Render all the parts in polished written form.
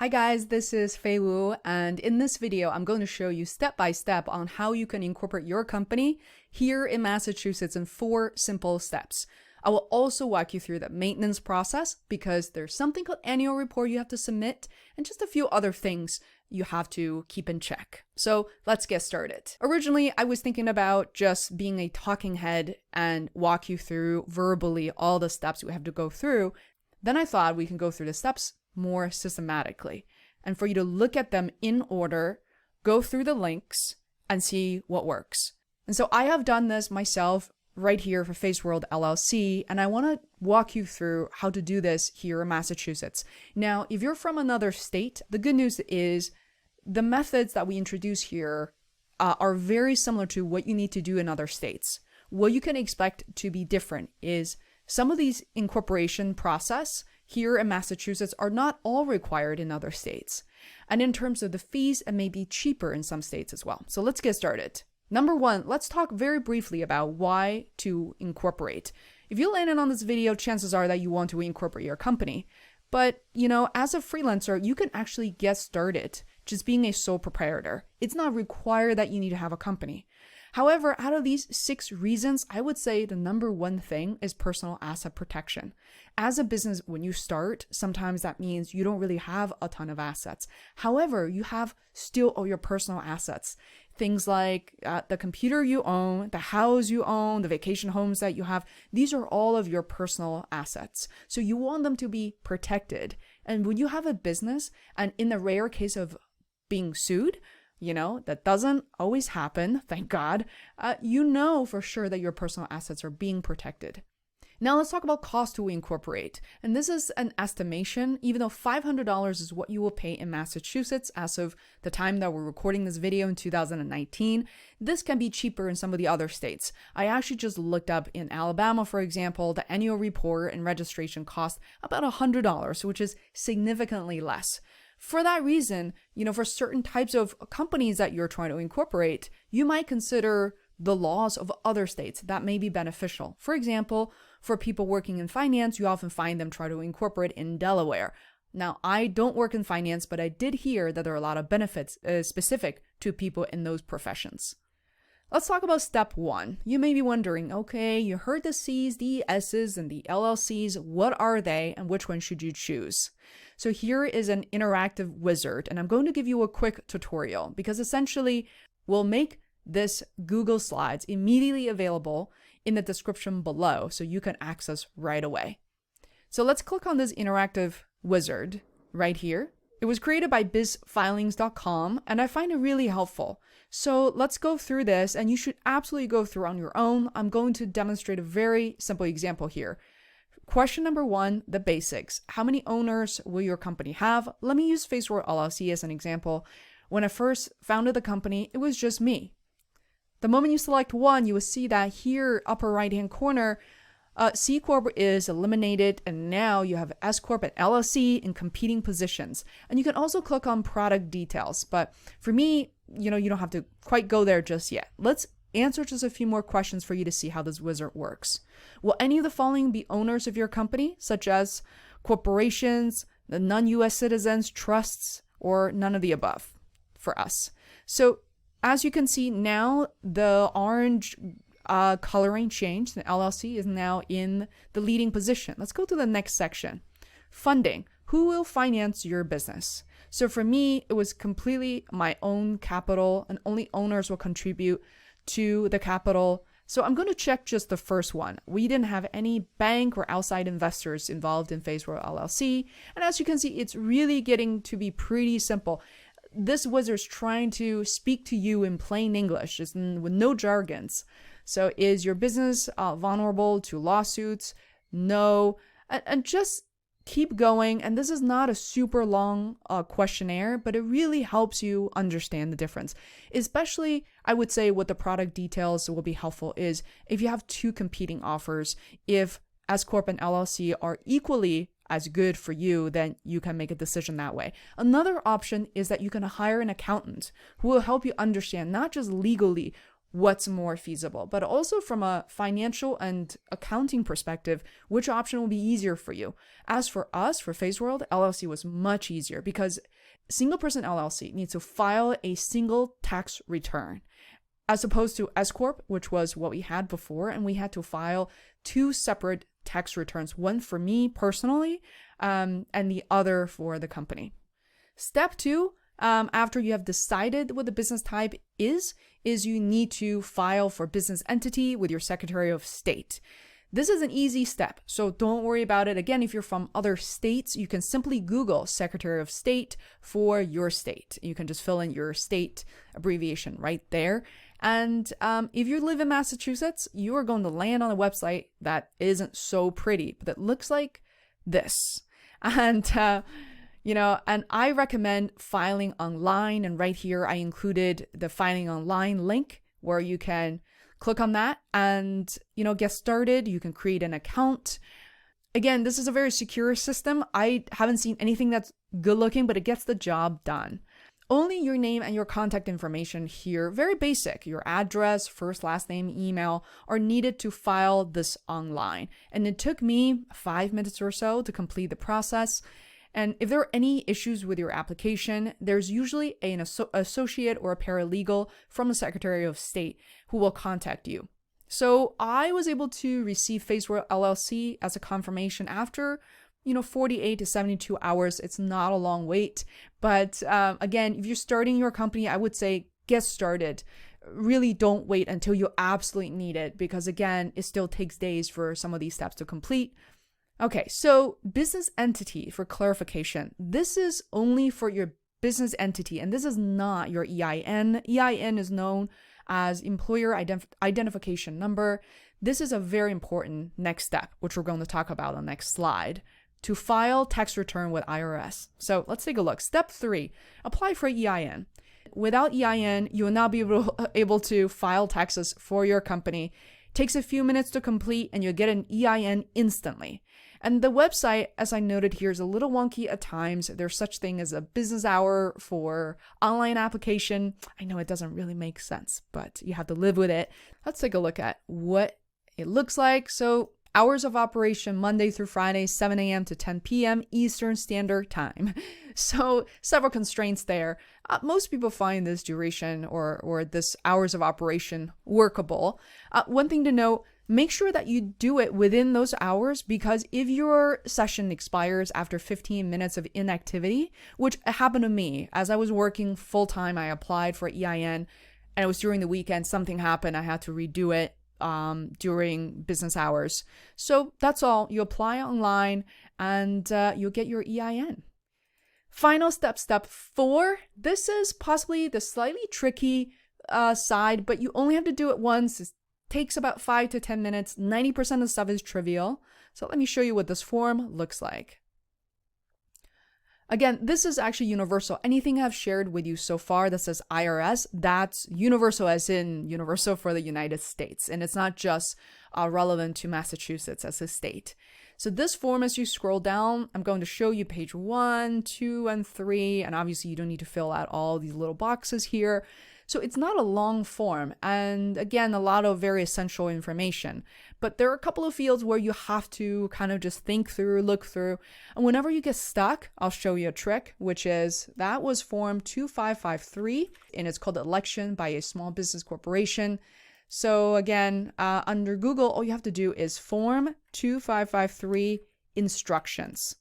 Hi guys, this is Fei Wu, and in this video, I'm going to show you step by step on how you can incorporate your company here in Massachusetts in 4 simple steps. I will also walk you through the maintenance process because there's something called annual report you have to submit and just a few other things you have to keep in check. So let's get started. Originally, I was thinking about just being a talking head and walk you through verbally all the steps we have to go through. Then I thought we can go through the steps more systematically and for you to look at them in order, go through the links and see what works. And so I have done this myself right here for Feisworld LLC, and I want to walk you through how to do this here in Massachusetts. Now, if you're from another state, the good news is the methods that we introduce here are very similar to what you need to do in other states. What you can expect to be different is some of these incorporation process here in Massachusetts are not all required in other states. And in terms of the fees, it may be cheaper in some states as well. So let's get started. Number 1, let's talk very briefly about why to incorporate. If you landed on this video, chances are that you want to incorporate your company. But, as a freelancer, you can actually get started just being a sole proprietor. It's not required that you need to have a company. However, out of these 6 reasons, I would say the number 1 thing is personal asset protection. As a business, when you start, sometimes that means you don't really have a ton of assets. However, you have still all your personal assets. Things like the computer you own, the house you own, the vacation homes that you have. These are all of your personal assets. So you want them to be protected. And when you have a business, and in the rare case of being sued, that doesn't always happen, thank God, for sure that your personal assets are being protected. Now let's talk about cost to incorporate. And this is an estimation, even though $500 is what you will pay in Massachusetts as of the time that we're recording this video in 2019. This can be cheaper in some of the other states. I actually just looked up in Alabama, for example, the annual report and registration cost about $100, which is significantly less. For that reason, for certain types of companies that you're trying to incorporate, you might consider the laws of other states that may be beneficial. For example, for people working in finance, you often find them try to incorporate in Delaware. Now, I don't work in finance, but I did hear that there are a lot of benefits specific to people in those professions. Let's talk about step 1. You may be wondering, okay, you heard the C's, the S's, and the LLCs. What are they and which one should you choose? So here is an interactive wizard, and I'm going to give you a quick tutorial because essentially we'll make this Google Slides immediately available in the description below so you can access right away. So let's click on this interactive wizard right here. It was created by bizfilings.com and I find it really helpful. So let's go through this, and you should absolutely go through on your own. I'm going to demonstrate a very simple example here. Question number 1, the basics. How many owners will your company have? Let me use Feisworld LLC as an example. When I first founded the company, it was just me. The moment you select 1, you will see that here, upper right-hand corner, C Corp is eliminated, and now you have S Corp and LLC in competing positions. And you can also click on product details. But for me, you don't have to quite go there just yet. Let's answer just a few more questions for you to see how this wizard works. Will any of the following be owners of your company, such as corporations, the non-US citizens, trusts, or none of the above for us? So as you can see now, the orange coloring changed. The LLC is now in the leading position. Let's go to the next section. Funding. Who will finance your business? So for me, it was completely my own capital, and only owners will contribute to the capital. So I'm going to check just the first one. We didn't have any bank or outside investors involved in Feisworld LLC. And as you can see, it's really getting to be pretty simple. This wizard's trying to speak to you in plain English, just with no jargons. So is your business vulnerable to lawsuits? No. And just keep going. And this is not a super long questionnaire, but it really helps you understand the difference. Especially, I would say what the product details will be helpful is if you have 2 competing offers, if S Corp and LLC are equally as good for you, then you can make a decision that way. Another option is that you can hire an accountant who will help you understand not just legally what's more feasible, but also from a financial and accounting perspective, which option will be easier for you. As for us, for Feisworld, LLC was much easier because single person LLC needs to file a single tax return, as opposed to S Corp, which was what we had before, and we had to file 2 separate tax returns, one for me personally, and the other for the company. Step 2, after you have decided what the business type is you need to file for business entity with your Secretary of State. This is an easy step, so don't worry about it. Again, if you're from other states, you can simply Google Secretary of State for your state. You can just fill in your state abbreviation right there. And if you live in Massachusetts, you are going to land on a website that isn't so pretty, but it looks like this. And and I recommend filing online. And right here, I included the filing online link where you can click on that and, get started. You can create an account. Again, this is a very secure system. I haven't seen anything that's good looking, but it gets the job done. Only your name and your contact information here, very basic, your address, first, last name, email, are needed to file this online. And it took me 5 minutes or so to complete the process. And if there are any issues with your application, there's usually an associate or a paralegal from the Secretary of State who will contact you. So I was able to receive Feisworld LLC as a confirmation after 48 to 72 hours. It's not a long wait. But again, if you're starting your company, I would say get started. Really don't wait until you absolutely need it, because again, it still takes days for some of these steps to complete. Okay, so business entity, for clarification, this is only for your business entity, and this is not your EIN. EIN is known as Employer Identification Number. This is a very important next step, which we're going to talk about on the next slide, to file tax return with IRS. So let's take a look. Step 3, apply for EIN. Without EIN, you will not be able to file taxes for your company. Takes a few minutes to complete, and you'll get an EIN instantly. And the website, as I noted here, is a little wonky at times. There's such thing as a business hour for online application. I know it doesn't really make sense, but you have to live with it. Let's take a look at what it looks like. So hours of operation, Monday through Friday, 7 a.m. to 10 p.m. Eastern Standard Time. So several constraints there. Most people find this duration or this hours of operation workable. One thing to note, make sure that you do it within those hours, because if your session expires after 15 minutes of inactivity, which happened to me as I was working full time, I applied for EIN and it was during the weekend, something happened, I had to redo it during business hours. So that's all. You apply online and you'll get your EIN. Final step, step 4. This is possibly the slightly tricky side, but you only have to do it once. It takes about 5 to 10 minutes. 90% of the stuff is trivial. So let me show you what this form looks like. Again, this is actually universal. Anything I've shared with you so far that says IRS, that's universal as in universal for the United States. And it's not just relevant to Massachusetts as a state. So this form, as you scroll down, I'm going to show you page 1, 2, and 3. And obviously you don't need to fill out all these little boxes here. So it's not a long form. And again, a lot of very essential information. But there are a couple of fields where you have to kind of just think through, look through. And whenever you get stuck, I'll show you a trick, which is that was form 2553, and it's called Election by a Small Business Corporation. So again, under Google, all you have to do is form 2553 instructions.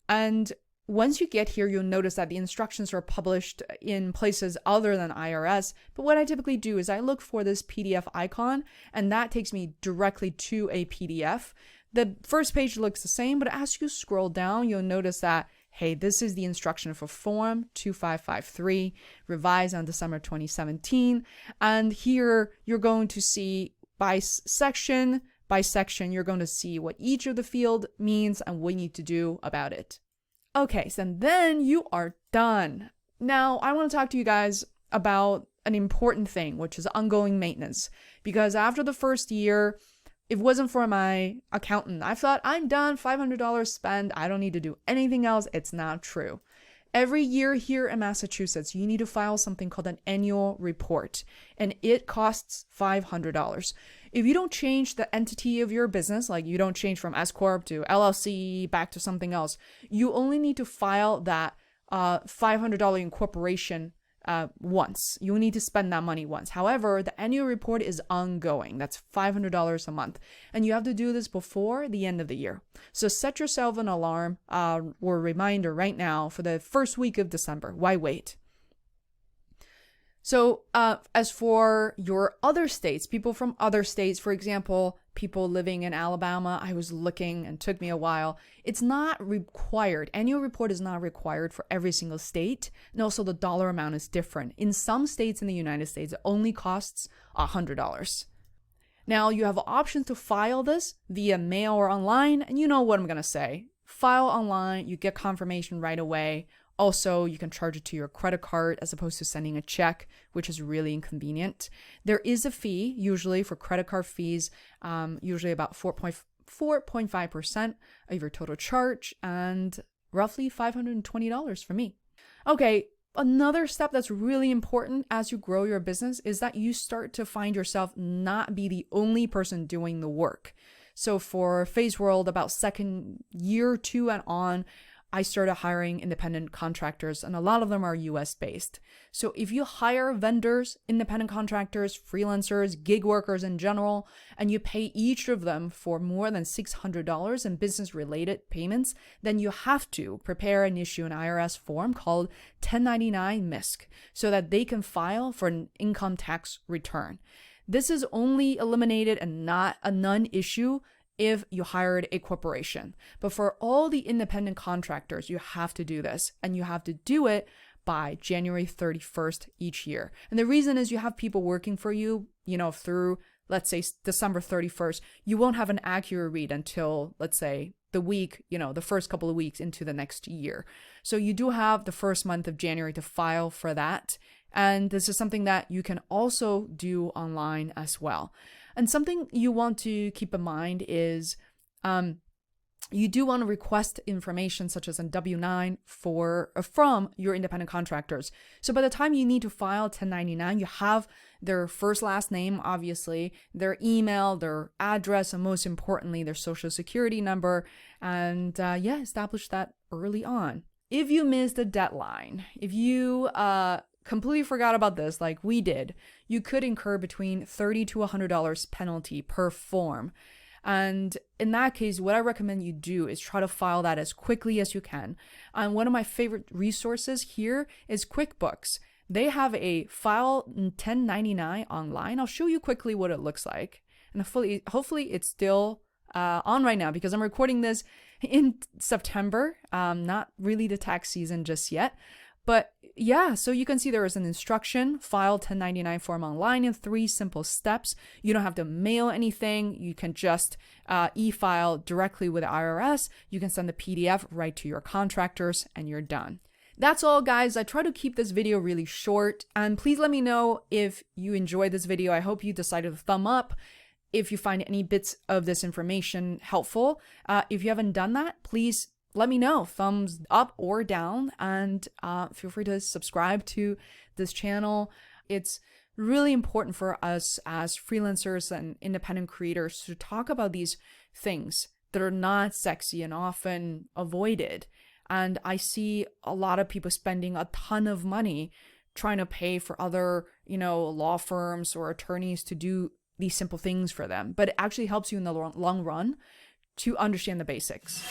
And once you get here, you'll notice that the instructions are published in places other than IRS. But what I typically do is I look for this PDF icon, and that takes me directly to a PDF. The first page looks the same, but as you scroll down, you'll notice that, hey, this is the instruction for Form 2553, revised on December 2017. And here you're going to see by section, you're going to see what each of the field means and what you need to do about it. Okay, so then you are done. Now, I want to talk to you guys about an important thing, which is ongoing maintenance. Because after the first year, if it wasn't for my accountant, I thought, I'm done, $500 spent, I don't need to do anything else. It's not true. Every year here in Massachusetts, you need to file something called an annual report, and it costs $500. If you don't change the entity of your business, like you don't change from S Corp to LLC back to something else, you only need to file that $500 incorporation once. You need to spend that money once. However, the annual report is ongoing. That's $500 a month. And you have to do this before the end of the year. So set yourself an alarm or reminder right now for the first week of December. Why wait? So as for your other states, people from other states, for example, people living in Alabama, I was looking and took me a while. It's not required. Annual report is not required for every single state. And also the dollar amount is different. In some states in the United States, it only costs $100. Now you have options to file this via mail or online. And you know what I'm going to say. File online, you get confirmation right away. Also, you can charge it to your credit card as opposed to sending a check, which is really inconvenient. There is a fee, usually for credit card fees, usually about 4.5% of your total charge, and roughly $520 for me. Okay, another step that's really important as you grow your business is that you start to find yourself not be the only person doing the work. So for Feisworld, about second year, 2 and on, I started hiring independent contractors, and a lot of them are US based. So if you hire vendors, independent contractors, freelancers, gig workers in general, and you pay each of them for more than $600 in business related payments, then you have to prepare and issue an IRS form called 1099 MISC so that they can file for an income tax return. This is only eliminated and not a non-issue if you hired a corporation. But for all the independent contractors, you have to do this, and you have to do it by January 31st each year. And the reason is you have people working for you, through, let's say, December 31st. You won't have an accurate read until, let's say, the week, the first couple of weeks into the next year. So you do have the first month of January to file for that. And this is something that you can also do online as well. And something you want to keep in mind is you do want to request information such as a W-9 from your independent contractors. So by the time you need to file 1099, you have their first, last name, obviously, their email, their address, and most importantly, their social security number. And establish that early on. If you missed the deadline, if you completely forgot about this like we did, you could incur between $30 to $100 penalty per form. And in that case, what I recommend you do is try to file that as quickly as you can. And one of my favorite resources here is QuickBooks. They have a file 1099 online. I'll show you quickly what it looks like. And hopefully it's still on right now because I'm recording this in September. Not really the tax season just yet. But yeah, so you can see there is an instruction, file 1099 form online in 3 simple steps. You don't have to mail anything. You can just e-file directly with the IRS. You can send the PDF right to your contractors and you're done. That's all, guys. I try to keep this video really short, and please let me know if you enjoyed this video. I hope you decided to thumb up if you find any bits of this information helpful. If you haven't done that, please let me know, thumbs up or down, and feel free to subscribe to this channel. It's really important for us as freelancers and independent creators to talk about these things that are not sexy and often avoided. And I see a lot of people spending a ton of money trying to pay for other, law firms or attorneys to do these simple things for them. But it actually helps you in the long run to understand the basics.